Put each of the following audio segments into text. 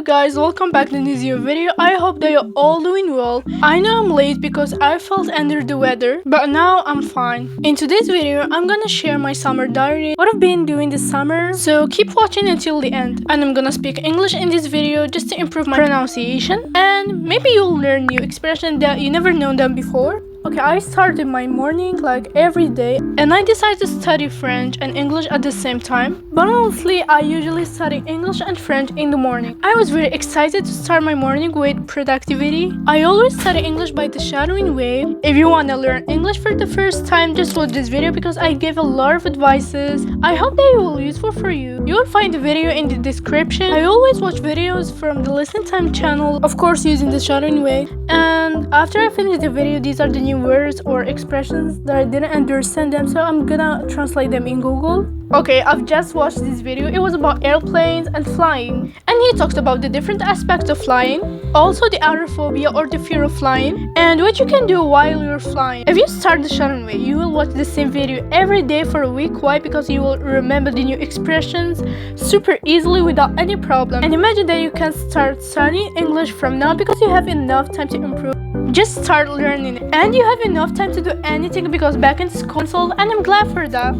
guys, welcome back to this new video. I hope that you're all doing well. I know I'm late because I felt under the weather, but now I'm fine. In today's video, I'm gonna share my summer diary, what I've been doing this summer, so keep watching until the end. And I'm gonna speak English in this video just to improve my pronunciation, and maybe you'll learn new expressions that you never known them before. Okay, I started my morning like every day and I decided to study French and English at the same time. But honestly, I usually study English and French in the morning. I was very excited to start my morning with productivity. I always study English by the shadowing way. If you want to learn English for the first time, just watch this video because I gave a lot of advices. I hope they will be useful for you. You will find the video in the description. I always watch videos from the Listen Time channel, of course using the shadowing way. And after I finish the video, these are the new words or expressions that I didn't understand them, so I'm gonna translate them in Google. Okay, I've just watched this video. It was about airplanes and flying, and he talks about the different aspects of flying, also the aerophobia or the fear of flying, and what you can do while you're flying. If you start the Sharon way, you will watch the same video every day for a week. Why? Because you will remember the new expressions super easily without any problem. And imagine that you can start studying English from now because you have enough time to improve. Just start learning it. And you have enough time to do anything because back in school, and I'm glad for that.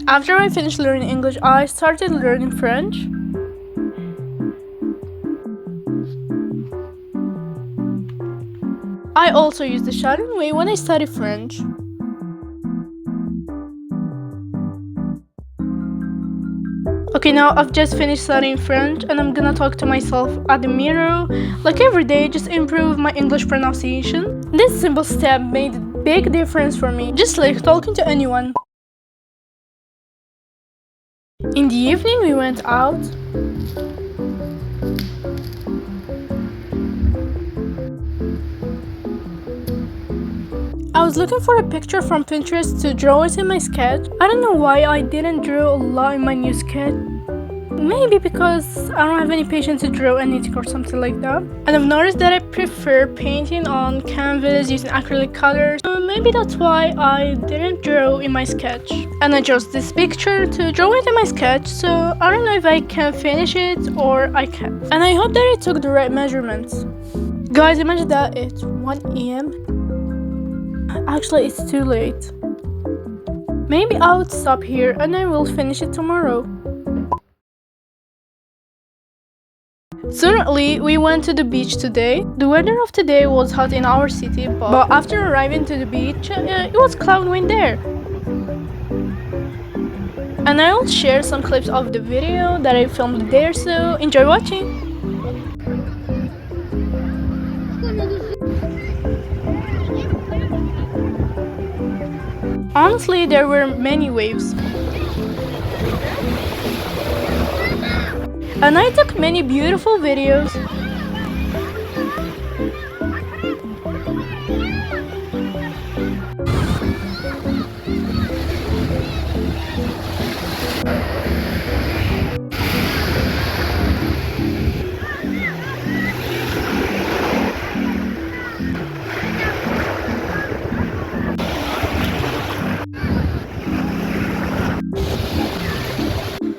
After I finished learning English, I started learning French. I also use the shadowing way when I study French. Okay, now I've just finished studying French and I'm gonna talk to myself at the mirror like every day, just improve my English pronunciation. This simple step made a big difference for me, just like talking to anyone. In the evening, we went out. I was looking for a picture from Pinterest to draw it in my sketch. I don't know why I didn't draw a lot in my new sketch. Maybe because I don't have any patience to draw anything or something like that. And I've noticed that I prefer painting on canvas using acrylic colors. So maybe that's why I didn't draw in my sketch. And I chose this picture to draw it in my sketch, so I don't know if I can finish it or I can't. And I hope that I took the right measurements. Guys, imagine that it's 1 AM. Actually, it's too late. Maybe I would stop here and I will finish it tomorrow. Suddenly, we went to the beach today. The weather of today was hot in our city, but after arriving to the beach, it was cloud wind there. And I will share some clips of the video that I filmed there, so enjoy watching! Honestly, there were many waves. And I took many beautiful videos.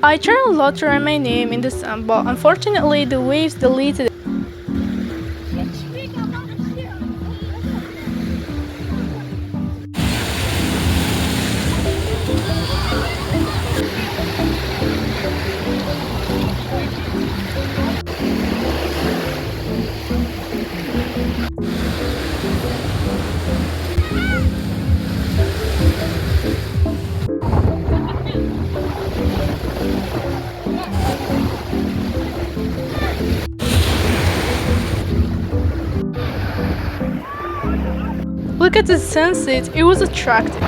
I tried a lot to write my name in the sun, but unfortunately the waves deleted it. Look at the sunset, it was attractive.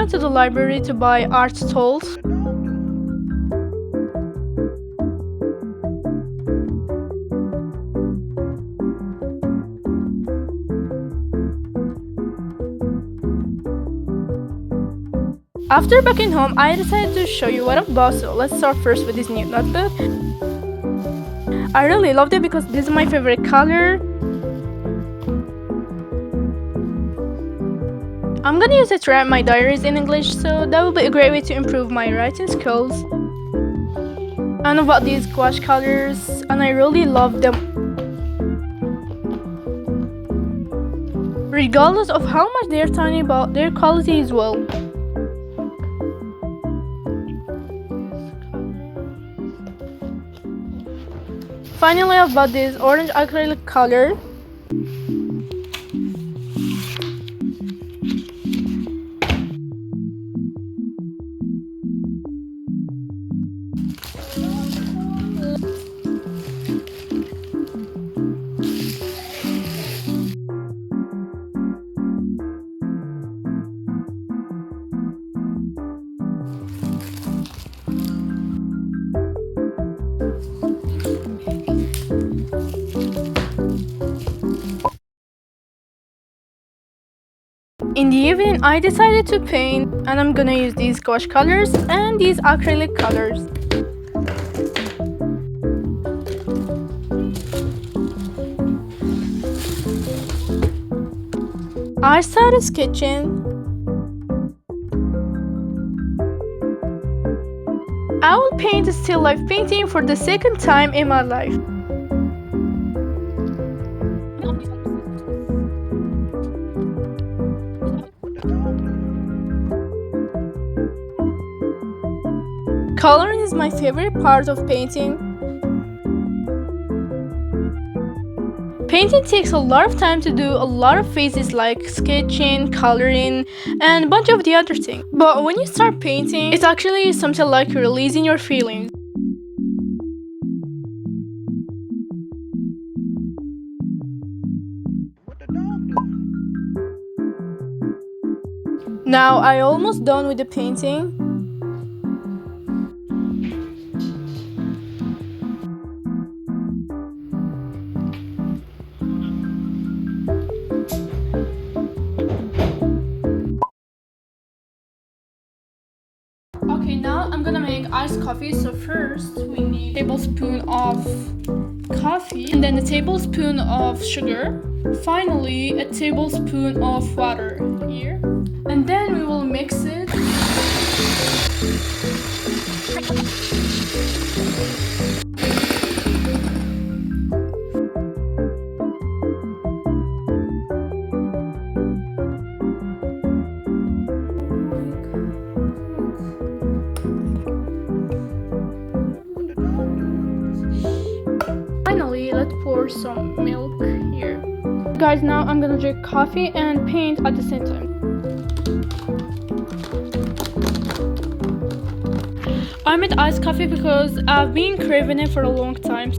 went to the library to buy art tools. After backing home, I decided to show you what I bought, so let's start first with this new notebook. I really loved it because this is my favorite color. I'm gonna use it to write my diaries in English, so that will be a great way to improve my writing skills. I know about these gouache colors, and I really love them. Regardless of how much they're tiny, but their quality is well. Finally, I bought this orange acrylic color. In the evening, I decided to paint, and I'm gonna use these gouache colors and these acrylic colors. I started sketching. I will paint a still life painting for the second time in my life. Coloring is my favorite part of painting. Painting takes a lot of time to do a lot of phases like sketching, coloring, and a bunch of the other things. But when you start painting, it's actually something like releasing your feelings. Now I'm almost done with the painting. Okay, now I'm gonna make iced coffee. So first we need a tablespoon of coffee, and then a tablespoon of sugar. Finally, a tablespoon of water here. And then we will mix it. Finally, let's pour some milk here. Guys, now I'm gonna drink coffee and paint at the same time. I made iced coffee because I've been craving it for a long time.